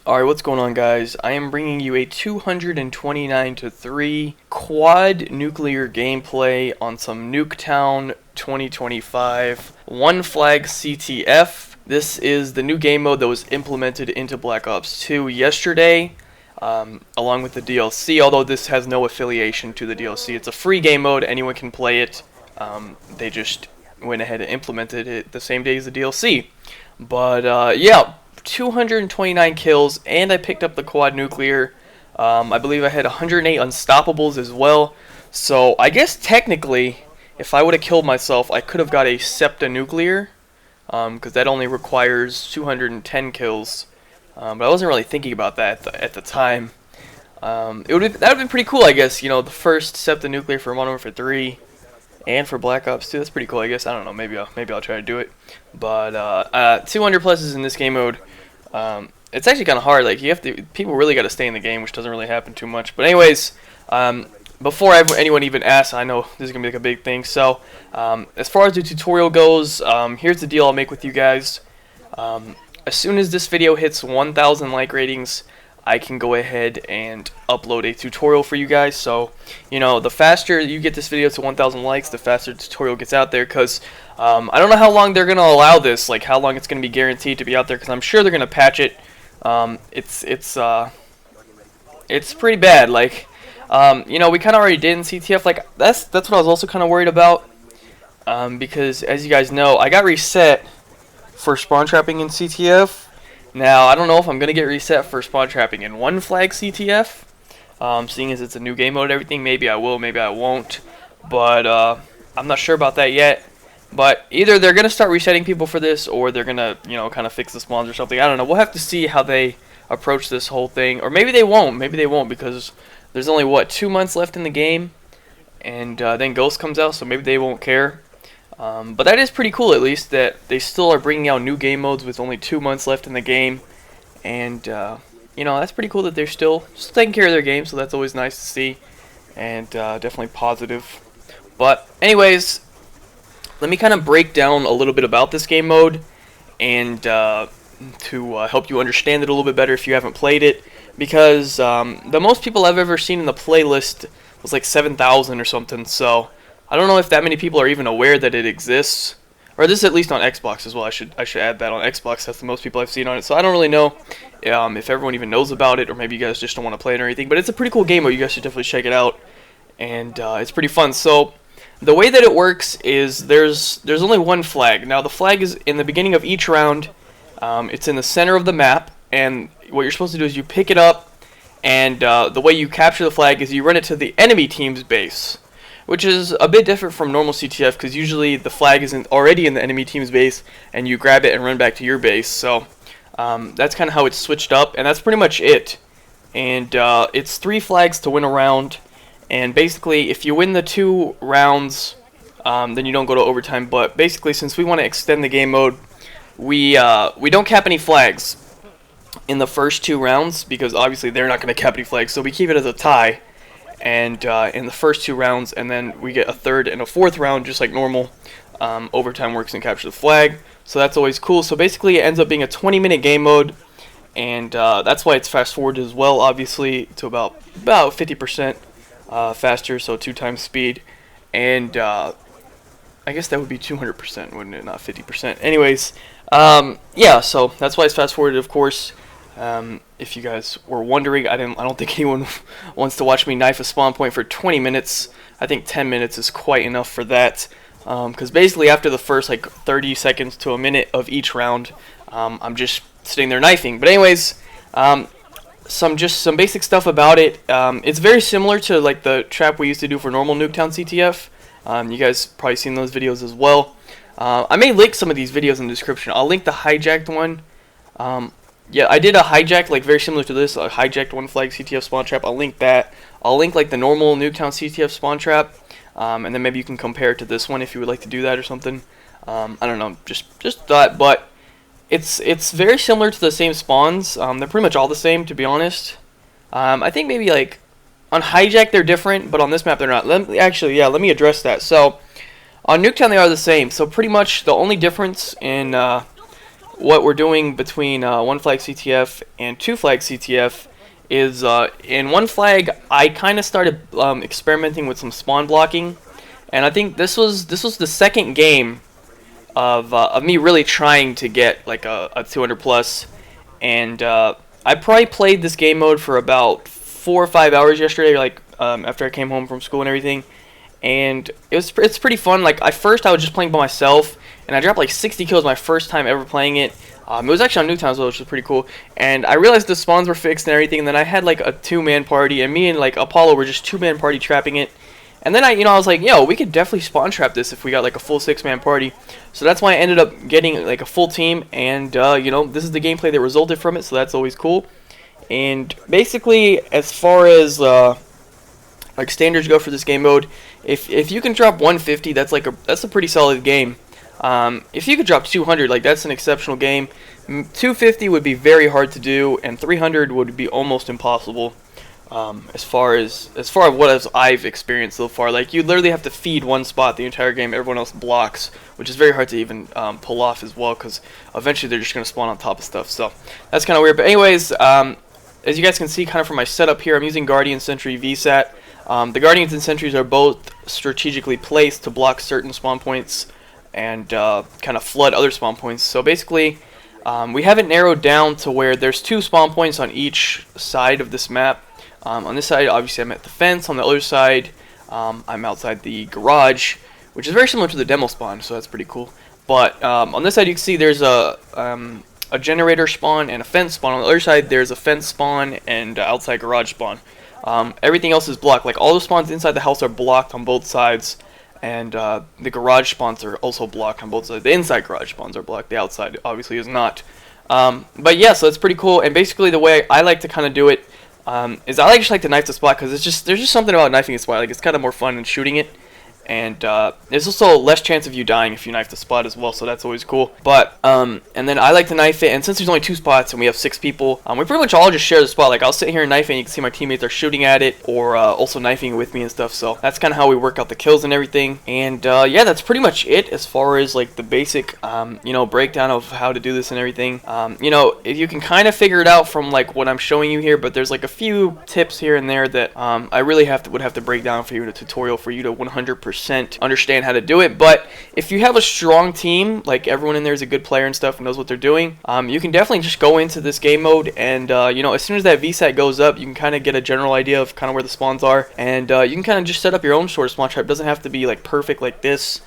Alright, what's going on, guys? I am bringing you a 229-3 quad nuclear gameplay on some Nuketown 2025 one flag CTF. This is the new game mode that was implemented into Black Ops 2 yesterday, along with the DLC, although this has no affiliation to the DLC. It's a free game mode, anyone can play it. They just went ahead and implemented it the same day as the DLC. But yeah, 229 kills, and I picked up the quad nuclear. I believe I had 108 unstoppables as well. So I guess technically, if I would have killed myself, I could have got a septa nuclear, because that only requires 210 kills. But I wasn't really thinking about that at the time. That would have been pretty cool, I guess. You know, the first septa nuclear for Modern Warfare 3. And for Black Ops 2, that's pretty cool, I guess. I don't know, maybe I'll try to do it. But 200 pluses in this game mode. It's actually kind of hard. Like, people really got to stay in the game, which doesn't really happen too much. But anyways, before anyone even asks, I know this is gonna be like a big thing. So as far as the tutorial goes, here's the deal I'll make with you guys. As soon as this video hits 1,000 like ratings, I can go ahead and upload a tutorial for you guys. So, you know, the faster you get this video to 1,000 likes, the faster the tutorial gets out there. Because I don't know how long they're going to allow this, like how long it's going to be guaranteed to be out there. Because I'm sure they're going to patch it. It's pretty bad. Like, you know, we kind of already did in CTF. Like, that's what I was also kind of worried about. Because as you guys know, I got reset for spawn trapping in CTF. Now, I don't know if I'm going to get reset for spawn trapping in one flag CTF, seeing as it's a new game mode and everything. Maybe I will, maybe I won't, but I'm not sure about that yet. But either they're going to start resetting people for this, or they're going to, you know, kind of fix the spawns or something. I don't know. We'll have to see how they approach this whole thing, or maybe they won't. Maybe they won't, because there's only, what, 2 months left in the game, and then Ghost comes out, so maybe they won't care. But that is pretty cool, at least, that they still are bringing out new game modes with only 2 months left in the game. And, you know, that's pretty cool that they're still taking care of their game, so that's always nice to see. And definitely positive. But anyways, let me kind of break down a little bit about this game mode, and to help you understand it a little bit better if you haven't played it. Because the most people I've ever seen in the playlist was like 7,000 or something, so I don't know if that many people are even aware that it exists, or this is at least on Xbox as well. I should add that on Xbox. That's the most people I've seen on it. So I don't really know if everyone even knows about it, or maybe you guys just don't want to play it or anything. But it's a pretty cool game mode. You guys should definitely check it out, and it's pretty fun. So the way that it works is there's only one flag. Now the flag is in the beginning of each round. It's in the center of the map, and what you're supposed to do is you pick it up, and the way you capture the flag is you run it to the enemy team's base, which is a bit different from normal CTF, because usually the flag isn't already in the enemy team's base, and you grab it and run back to your base. So that's kind of how it's switched up, and that's pretty much it. And it's 3 flags to win a round, and basically if you win the 2 rounds, then you don't go to overtime. But basically, since we want to extend the game mode, we don't cap any flags in the first 2 rounds, because obviously they're not going to cap any flags, so we keep it as a tie. And in the first 2 rounds, and then we get a 3rd and a 4th round, just like normal. Overtime works and capture the flag, so that's always cool. So basically, it ends up being a 20-minute game mode, and that's why it's fast forwarded as well, obviously, to about 50% faster, so 2 times speed. And I guess that would be 200%, wouldn't it? Not 50%. Anyways, yeah, so that's why it's fast forwarded, of course. If you guys were wondering, I don't think anyone wants to watch me knife a spawn point for 20 minutes. I think 10 minutes is quite enough for that. Because basically after the first like 30 seconds to a minute of each round, I'm just sitting there knifing. But anyways, some basic stuff about it. It's very similar to like the trap we used to do for normal Nuketown CTF. You guys probably seen those videos as well. I may link some of these videos in the description. I'll link the hijacked one. Yeah, I did a hijack, like very similar to this, a hijacked one flag CTF spawn trap. I'll link that. I'll link like the normal Nuketown CTF spawn trap, and then maybe you can compare it to this one if you would like to do that or something. I don't know, just that, but it's very similar to the same spawns. They're pretty much all the same, to be honest. I think maybe like on hijack they're different, but on this map they're not. Let me address that. So on Nuketown they are the same. So pretty much the only difference in what we're doing between one flag CTF and two flag CTF is in one flag I kind of started experimenting with some spawn blocking, and I think this was the second game of me really trying to get like a 200 plus, and I probably played this game mode for about 4 or 5 hours yesterday, like after I came home from school and everything, and it's pretty fun. Like at first I was just playing by myself, and I dropped like 60 kills my first time ever playing it. It was actually on Nuketown as well, which was pretty cool. And I realized the spawns were fixed and everything, and then I had like a 2-man party, and me and like Apollo were just 2-man party trapping it. And then I was like, yo, we could definitely spawn trap this if we got like a full 6-man party. So that's why I ended up getting like a full team, and this is the gameplay that resulted from it, so that's always cool. And basically, as far as like standards go for this game mode, if you can drop 150, that's a pretty solid game. If you could drop 200, like that's an exceptional game. 250 would be very hard to do, and 300 would be almost impossible. As far as what I've experienced so far, like you literally have to feed one spot the entire game. Everyone else blocks, which is very hard to even pull off as well, because eventually they're just gonna spawn on top of stuff. So that's kind of weird. But anyways, as you guys can see, kind of from my setup here, I'm using Guardian Sentry VSAT. The Guardians and Sentries are both strategically placed to block certain spawn points and kind of flood other spawn points. So basically, we have it narrowed down to where there's 2 spawn points on each side of this map. On this side, obviously, I'm at the fence. On the other side, I'm outside the garage, which is very similar to the demo spawn, so that's pretty cool. But on this side, you can see there's a generator spawn and a fence spawn. On the other side, there's a fence spawn and outside garage spawn. Everything else is blocked. Like all the spawns inside the house are blocked on both sides, and the garage spawns are also blocked on both sides. The inside garage spawns are blocked. The outside obviously is not. But yeah, so it's pretty cool. And basically, the way I like to kind of do it is I just like to knife the spot, because there's just something about knifing a spot. Like it's kind of more fun than shooting it. And there's also less chance of you dying if you knife the spot as well, so that's always cool. But and then I like to knife it, and since there's only 2 spots and we have 6 people, we pretty much all just share the spot. Like I'll sit here and knife it, and you can see my teammates are shooting at it, or also knifing it with me and stuff. So that's kind of how we work out the kills and everything. And yeah, that's pretty much it as far as like the basic breakdown of how to do this and everything. If you can kind of figure it out from like what I'm showing you here, but there's like a few tips here and there that I really would have to break down for you in a tutorial for you to 100% understand how to do it. But if you have a strong team, like everyone in there is a good player and stuff and knows what they're doing, you can definitely just go into this game mode, and as soon as that VSAT goes up, you can kind of get a general idea of kind of where the spawns are, and you can kind of just set up your own sort of spawn trap. It doesn't have to be like perfect like this.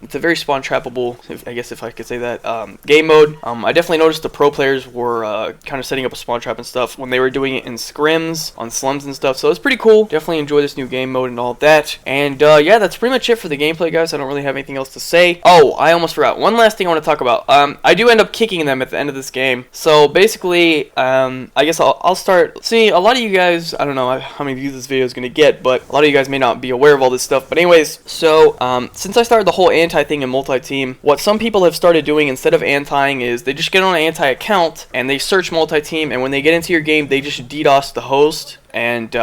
It's a very spawn trappable, I guess if I could say that, game mode. I definitely noticed the pro players were kind of setting up a spawn trap and stuff when they were doing it in scrims on slums and stuff, so it's pretty cool. Definitely enjoy this new game mode and all of that. And yeah, that's pretty much it for the gameplay, guys. I don't really have anything else to say. Oh, I almost forgot. One last thing I want to talk about. I do end up kicking them at the end of this game. So basically, I guess I'll start. See, a lot of you guys, I don't know how many views this video is going to get, but a lot of you guys may not be aware of all this stuff. But anyways, so since I started the whole anti thing in multi-team, what some people have started doing instead of anti-ing is they just get on an anti-account and they search multi-team, and when they get into your game, they just DDoS the host. And they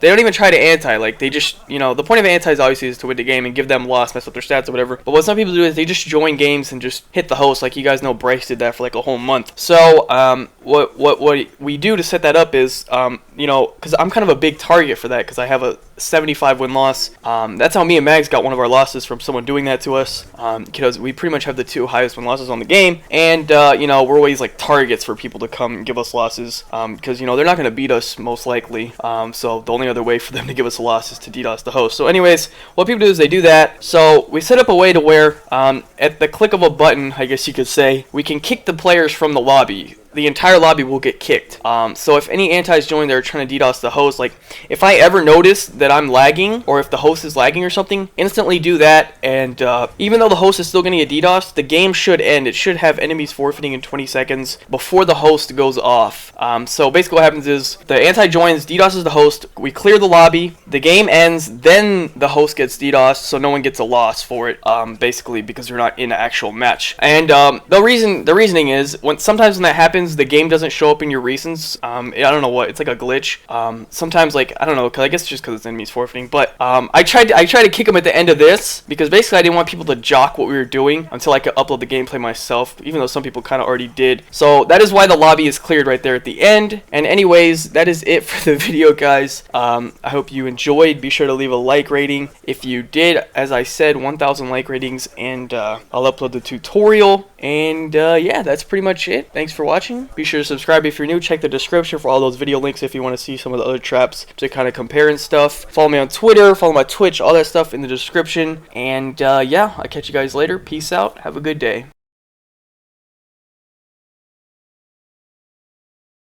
don't even try to anti, like they just, the point of antis obviously is to win the game and give them loss, mess up their stats or whatever. But what some people do is they just join games and just hit the host. Like you guys know, Bryce did that for like a whole month. So what we do to set that up is, because I'm kind of a big target for that, because I have a 75 win loss. That's how me and Mags got one of our losses, from someone doing that to us, because we pretty much have the 2 highest win losses on the game, and we're always like targets for people to come and give us losses, because they're not going to beat us most likely. So the only other way for them to give us a loss is to DDoS the host. So anyways, what people do is they do that. So we set up a way to where at the click of a button, I guess you could say, we can kick the players from the lobby. The entire lobby will get kicked. So if any antis join, they're trying to DDoS the host. Like if I ever notice that I'm lagging, or if the host is lagging or something, instantly do that. And even though the host is still going to get DDoS, the game should end. It should have enemies forfeiting in 20 seconds before the host goes off. So basically what happens is the anti joins, DDoSes the host, we clear the lobby, the game ends, then the host gets DDoS, so no one gets a loss for it, basically because we're not in an actual match. And the reasoning is, sometimes when that happens, happens, the game doesn't show up in your recents. I don't know what, it's like a glitch. Sometimes, like, I don't know, cause I guess it's just because it's enemies forfeiting. But I tried to kick him at the end of this because basically I didn't want people to jock what we were doing until I could upload the gameplay myself, even though some people kind of already did. So that is why the lobby is cleared right there at the end. And anyways, that is it for the video, guys. I hope you enjoyed. Be sure to leave a like rating if you did. As I said, 1,000 like ratings, and I'll upload the tutorial. And yeah, that's pretty much it. Thanks for watching. Be sure to subscribe if you're new. Check the description for all those video links if you want to see some of the other traps to kind of compare and stuff. Follow me on Twitter, follow my Twitch, all that stuff in the description. And yeah, I'll catch you guys later. Peace out. Have a good day.